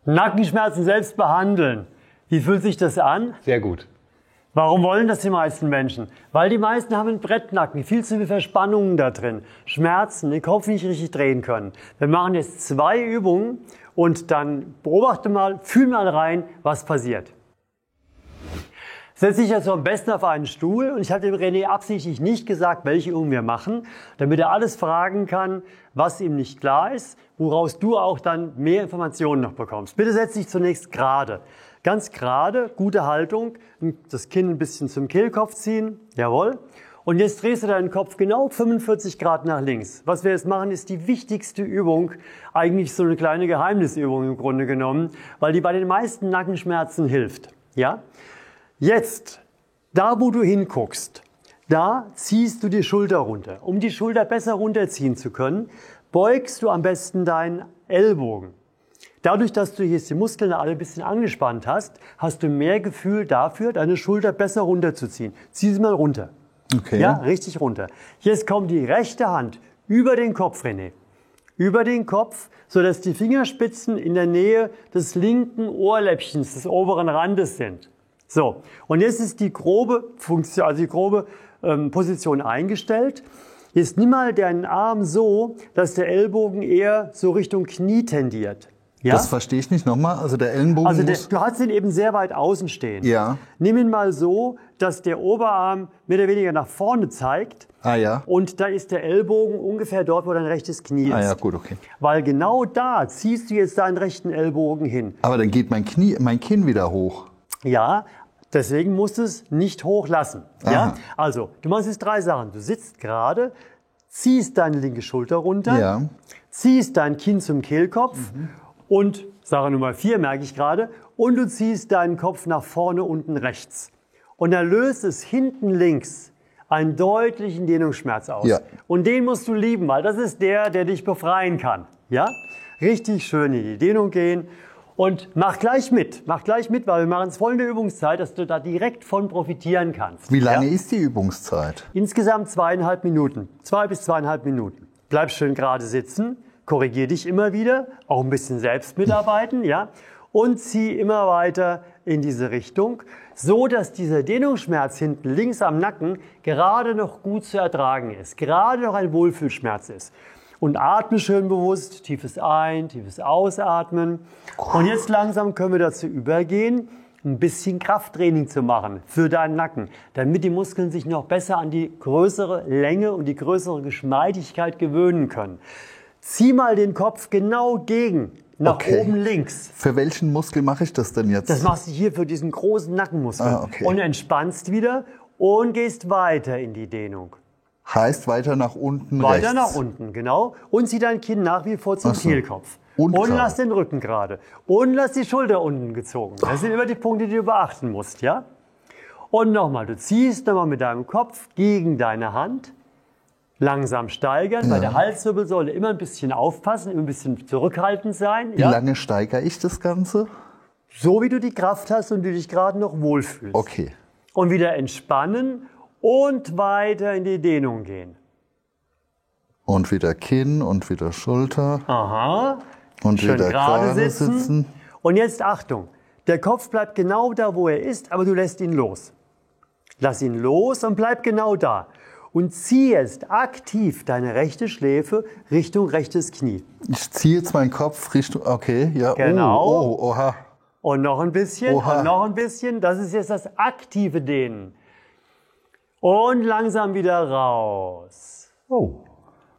Nackenschmerzen selbst behandeln. Wie fühlt sich das an? Sehr gut. Warum wollen das die meisten Menschen? Weil die meisten haben einen Brettnacken, viel zu viele Verspannungen da drin, Schmerzen, den Kopf nicht richtig drehen können. Wir machen jetzt 2 Übungen und dann beobachte mal, fühl mal rein, was passiert. Setz dich jetzt am besten auf einen Stuhl und ich habe dem René absichtlich nicht gesagt, welche Übungen wir machen, damit er alles fragen kann, was ihm nicht klar ist, woraus du auch dann mehr Informationen noch bekommst. Bitte setz dich zunächst gerade. Ganz gerade, gute Haltung, das Kinn ein bisschen zum Kehlkopf ziehen, jawohl. Und jetzt drehst du deinen Kopf genau 45 Grad nach links. Was wir jetzt machen, ist die wichtigste Übung, eigentlich so eine kleine Geheimnisübung im Grunde genommen, weil die bei den meisten Nackenschmerzen hilft. Ja? Jetzt, da wo du hinguckst, da ziehst du die Schulter runter. Um die Schulter besser runterziehen zu können, beugst du am besten deinen Ellbogen. Dadurch, dass du jetzt die Muskeln alle ein bisschen angespannt hast, hast du mehr Gefühl dafür, deine Schulter besser runterzuziehen. Zieh sie mal runter. Okay. Ja, richtig runter. Jetzt kommt die rechte Hand über den Kopf, René. Über den Kopf, sodass die Fingerspitzen in der Nähe des linken Ohrläppchens, des oberen Randes sind. So, und jetzt ist die grobe Funktion, also die grobe Position eingestellt. Jetzt nimm mal deinen Arm so, dass der Ellbogen eher so Richtung Knie tendiert. Ja? Das verstehe ich nicht nochmal. Also der Ellenbogen Also muss... du hast ihn eben sehr weit außen stehen. Ja. Nimm ihn mal so, dass der Oberarm mehr oder weniger nach vorne zeigt. Ah ja. Und da ist der Ellbogen ungefähr dort, wo dein rechtes Knie ist. Ah ja, gut, okay. Weil genau da ziehst du jetzt deinen rechten Ellbogen hin. Aber dann geht mein Kinn wieder hoch. Ja, deswegen musst du es nicht hochlassen. Ja? Aha. Also, du machst jetzt 3 Sachen. Du sitzt gerade, ziehst deine linke Schulter runter, Ja. ziehst dein Kinn zum Kehlkopf und, Sache Nummer 4 merke ich gerade, und du ziehst deinen Kopf nach vorne unten rechts. Und dann löst es hinten links einen deutlichen Dehnungsschmerz aus. Ja. Und den musst du lieben, weil das ist der dich befreien kann. Ja? Richtig schön in die Dehnung gehen. Und mach gleich mit, weil wir machen es voll in der Übungszeit, dass du da direkt von profitieren kannst. Wie lange ist die Übungszeit? Insgesamt 2,5 Minuten, 2 bis 2,5 Minuten. Bleib schön gerade sitzen, korrigier dich immer wieder, auch ein bisschen selbst mitarbeiten, ja, und zieh immer weiter in diese Richtung, so dass dieser Dehnungsschmerz hinten links am Nacken gerade noch gut zu ertragen ist, gerade noch ein Wohlfühlschmerz ist. Und atme schön bewusst, tiefes Ein-, tiefes Ausatmen. Und jetzt langsam können wir dazu übergehen, ein bisschen Krafttraining zu machen für deinen Nacken, damit die Muskeln sich noch besser an die größere Länge und die größere Geschmeidigkeit gewöhnen können. Zieh mal den Kopf genau gegen, nach oben links. Für welchen Muskel mache ich das denn jetzt? Das machst du hier für diesen großen Nackenmuskel. Ah, okay. Und entspannst wieder und gehst weiter in die Dehnung. Heißt weiter nach unten Weiter rechts. nach unten, genau. Und zieh dein Kinn nach wie vor zum Ach so. Kehlkopf. Und Und gerade. lass den Rücken gerade. Und lass die Schulter unten gezogen. Das sind immer die Punkte, die du beachten musst, ja? Und nochmal, du ziehst nochmal mit deinem Kopf gegen deine Hand. Langsam steigern, bei der Halswirbelsäule immer ein bisschen aufpassen, immer ein bisschen zurückhaltend sein. Wie Ja? lange steigere ich das Ganze? So wie du die Kraft hast und du dich gerade noch wohlfühlst. Okay. Und wieder entspannen und weiter in die Dehnung gehen. Und wieder Kinn und wieder Schulter. Aha. Und Schön wieder gerade gerade sitzen. sitzen. Und jetzt Achtung, der Kopf bleibt genau da, wo er ist, aber du lässt ihn los. Lass ihn los und bleib genau da. Und zieh jetzt aktiv deine rechte Schläfe Richtung rechtes Knie. Ich ziehe jetzt meinen Kopf Richtung... Okay, ja. Genau. Oha. Und noch ein bisschen, Oha. und noch ein bisschen. Das ist jetzt das aktive Dehnen. Und langsam wieder raus. Oh.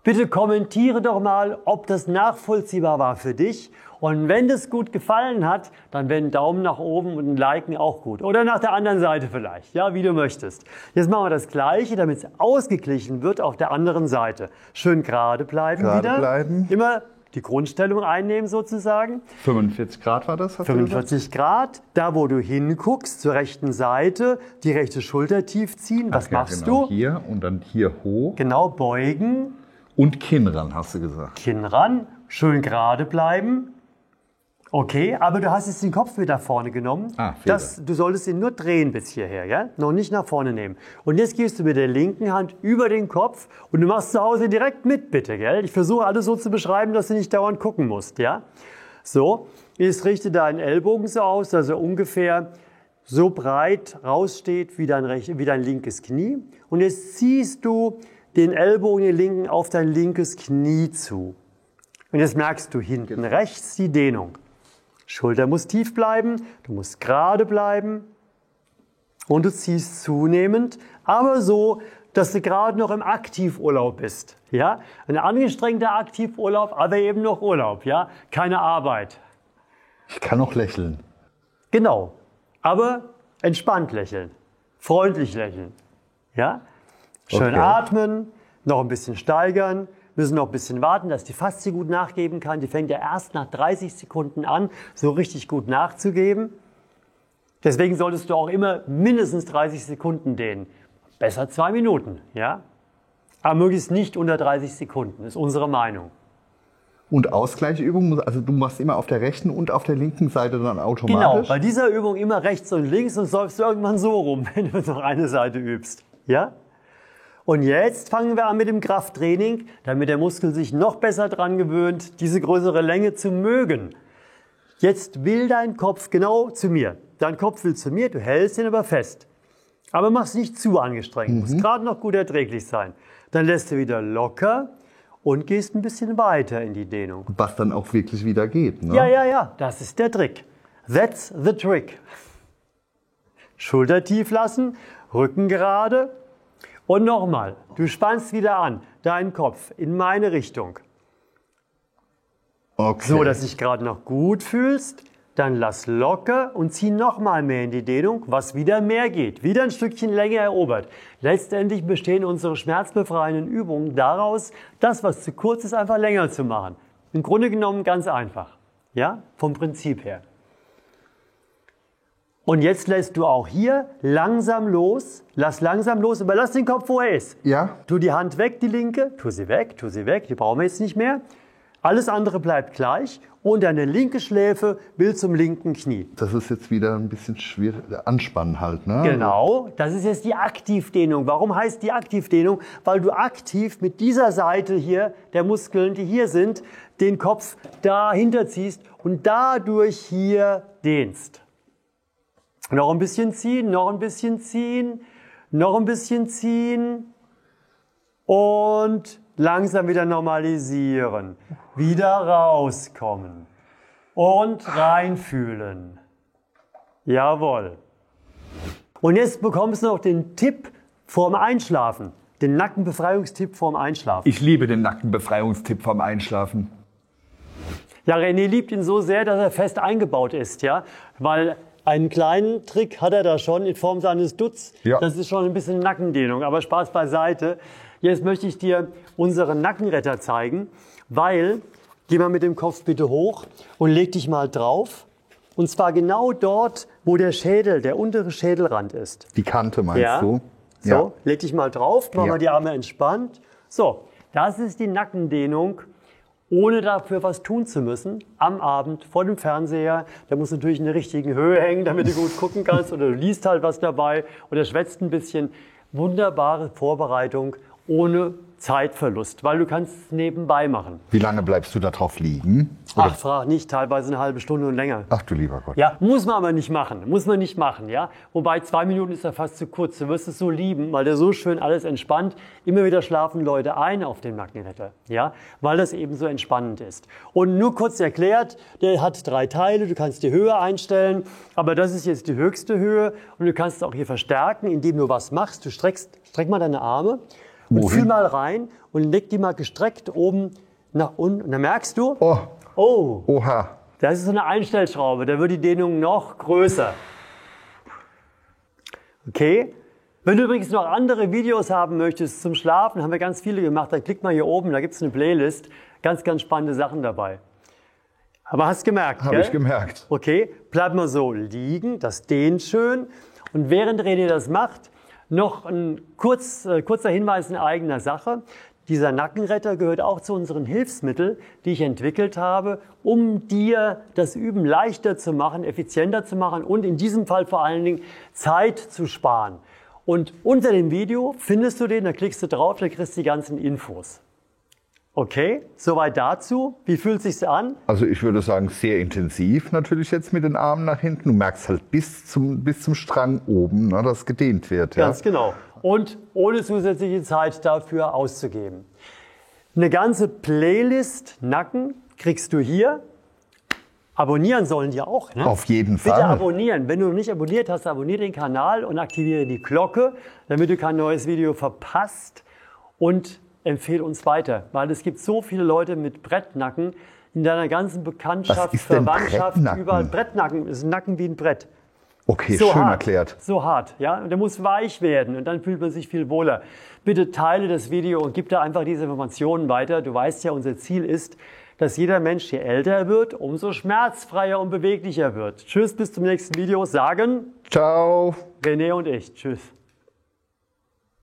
Bitte kommentiere doch mal, ob das nachvollziehbar war für dich. Und wenn das gut gefallen hat, dann wäre ein Daumen nach oben und ein Liken auch gut. Oder nach der anderen Seite vielleicht, ja, wie du möchtest. Jetzt machen wir das Gleiche, damit es ausgeglichen wird auf der anderen Seite. Schön gerade bleiben Gerade wieder. bleiben. Immer die Grundstellung einnehmen sozusagen. 45 Grad war das? Hast du gesagt? 45 Grad, da wo du hinguckst, zur rechten Seite, die rechte Schulter tief ziehen. Was Ach ja, machst genau. du? Hier und dann hier hoch. Genau, beugen, Und Kinn ran, hast du gesagt. Kinn ran, schön gerade bleiben. Okay, aber du hast jetzt den Kopf wieder vorne genommen. Fehler. Du solltest ihn nur drehen bis hierher, ja? Noch nicht nach vorne nehmen. Und jetzt gehst du mit der linken Hand über den Kopf und du machst zu Hause direkt mit, bitte, gell? Ich versuche alles so zu beschreiben, dass du nicht dauernd gucken musst, ja? So, jetzt richte deinen Ellbogen so aus, dass er ungefähr so breit raussteht wie dein linkes Knie. Und jetzt ziehst du den Ellbogen, den linken, auf dein linkes Knie zu. Und jetzt merkst du hinten rechts die Dehnung. Schulter muss tief bleiben, du musst gerade bleiben und du ziehst zunehmend, aber so, dass du gerade noch im Aktivurlaub bist. Ja? Ein angestrengter Aktivurlaub, aber eben noch Urlaub, ja? Keine Arbeit. Ich kann noch lächeln. Genau, aber entspannt lächeln, freundlich lächeln. Ja? Schön atmen, noch ein bisschen steigern, müssen noch ein bisschen warten, dass die Faszie gut nachgeben kann. Die fängt ja erst nach 30 Sekunden an, so richtig gut nachzugeben. Deswegen solltest du auch immer mindestens 30 Sekunden dehnen. Besser 2 Minuten, ja? Aber möglichst nicht unter 30 Sekunden, ist unsere Meinung. Und Ausgleichsübung, also du machst immer auf der rechten und auf der linken Seite dann automatisch? Genau, bei dieser Übung immer rechts und links und läufst du irgendwann so rum, wenn du noch eine Seite übst. Ja? Und jetzt fangen wir an mit dem Krafttraining, damit der Muskel sich noch besser dran gewöhnt, diese größere Länge zu mögen. Jetzt will dein Kopf genau zu mir. Dein Kopf will zu mir, du hältst ihn aber fest. Aber mach's nicht zu angestrengt, muss gerade noch gut erträglich sein. Dann lässt du wieder locker und gehst ein bisschen weiter in die Dehnung. Was dann auch wirklich wieder geht, ne? Ja, das ist der Trick. That's the trick. Schulter tief lassen, Rücken gerade und nochmal. Du spannst wieder an, deinen Kopf in meine Richtung. Okay. So, dass du dich gerade noch gut fühlst. Dann lass locker und zieh nochmal mehr in die Dehnung, was wieder mehr geht. Wieder ein Stückchen Länge erobert. Letztendlich bestehen unsere schmerzbefreienden Übungen daraus, das, was zu kurz ist, einfach länger zu machen. Im Grunde genommen ganz einfach. Ja, vom Prinzip her. Und jetzt lässt du auch hier langsam los. Lass langsam los, überlass den Kopf, wo er ist. Ja. Tu die Hand weg, die linke. Tu sie weg, die brauchen wir jetzt nicht mehr. Alles andere bleibt gleich und deine linke Schläfe will zum linken Knie. Das ist jetzt wieder ein bisschen schwierig, anspannen halt, ne? Genau, das ist jetzt die Aktivdehnung. Warum heißt die Aktivdehnung? Weil du aktiv mit dieser Seite hier, der Muskeln, die hier sind, den Kopf dahinter ziehst und dadurch hier dehnst. Noch ein bisschen ziehen, noch ein bisschen ziehen, noch ein bisschen ziehen und langsam wieder normalisieren. Wieder rauskommen und reinfühlen. Jawohl. Und jetzt bekommst du noch den Tipp vorm Einschlafen. Den Nackenbefreiungstipp vorm Einschlafen. Ich liebe den Nackenbefreiungstipp vorm Einschlafen. Ja, René liebt ihn so sehr, dass er fest eingebaut ist, ja, weil einen kleinen Trick hat er da schon in Form seines Dutz. Ja. Das ist schon ein bisschen Nackendehnung, aber Spaß beiseite. Jetzt möchte ich dir unseren Nackenretter zeigen, weil, geh mal mit dem Kopf bitte hoch und leg dich mal drauf. Und zwar genau dort, wo der Schädel, der untere Schädelrand ist. Die Kante meinst du? So, Ja. leg dich mal drauf, mach Ja. mal die Arme entspannt. So, das ist die Nackendehnung, ohne dafür was tun zu müssen, am Abend vor dem Fernseher. Der muss natürlich in der richtigen Höhe hängen, damit du gut gucken kannst. Oder du liest halt was dabei oder schwätzt ein bisschen. Wunderbare Vorbereitung ohne Zeitverlust, weil du kannst es nebenbei machen. Wie lange bleibst du da drauf liegen? Ach, frag nicht, teilweise eine halbe Stunde und länger. Ach du lieber Gott. Ja, muss man aber nicht machen. Muss man nicht machen, ja. Wobei 2 Minuten ist ja fast zu kurz. Du wirst es so lieben, weil der so schön alles entspannt. Immer wieder schlafen Leute ein auf dem Nackenretter, ja, weil das eben so entspannend ist. Und nur kurz erklärt, der hat 3 Teile. Du kannst die Höhe einstellen, aber das ist jetzt die höchste Höhe. Und du kannst es auch hier verstärken, indem du was machst. Du streck mal deine Arme und fühl mal rein und leg die mal gestreckt oben nach unten. Und dann merkst du, oh, Oha. das ist so eine Einstellschraube, da wird die Dehnung noch größer. Okay? Wenn du übrigens noch andere Videos haben möchtest zum Schlafen, haben wir ganz viele gemacht, dann klick mal hier oben, da gibt es eine Playlist. Ganz, ganz spannende Sachen dabei. Aber hast gemerkt, Habe gell? ich gemerkt. Okay, bleib mal so liegen, das dehnt schön. Und während René das macht, noch ein kurzer Hinweis in eigener Sache. Dieser Nackenretter gehört auch zu unseren Hilfsmitteln, die ich entwickelt habe, um dir das Üben leichter zu machen, effizienter zu machen und in diesem Fall vor allen Dingen Zeit zu sparen. Und unter dem Video findest du den, da klickst du drauf, da kriegst du die ganzen Infos. Okay, soweit dazu. Wie fühlt es sich an? Also ich würde sagen, sehr intensiv natürlich jetzt mit den Armen nach hinten. Du merkst halt bis zum Strang oben, ne, dass gedehnt wird. Ja? Ganz genau. Und ohne zusätzliche Zeit dafür auszugeben. Eine ganze Playlist Nacken kriegst du hier. Abonnieren sollen die auch. Ne? Auf jeden Fall. Bitte abonnieren. Wenn du noch nicht abonniert hast, abonniere den Kanal und aktiviere die Glocke, damit du kein neues Video verpasst. Und empfehle uns weiter, weil es gibt so viele Leute mit Brettnacken in deiner ganzen Bekanntschaft, Was ist denn Verwandtschaft, Brettnacken? überall. Brettnacken ist ein Nacken wie ein Brett. Okay, So schön hart, erklärt. so hart, ja. Und der muss weich werden und dann fühlt man sich viel wohler. Bitte teile das Video und gib da einfach diese Informationen weiter. Du weißt ja, unser Ziel ist, dass jeder Mensch, je älter er wird, umso schmerzfreier und beweglicher wird. Tschüss, bis zum nächsten Video. Sagen Ciao. René und ich. Tschüss.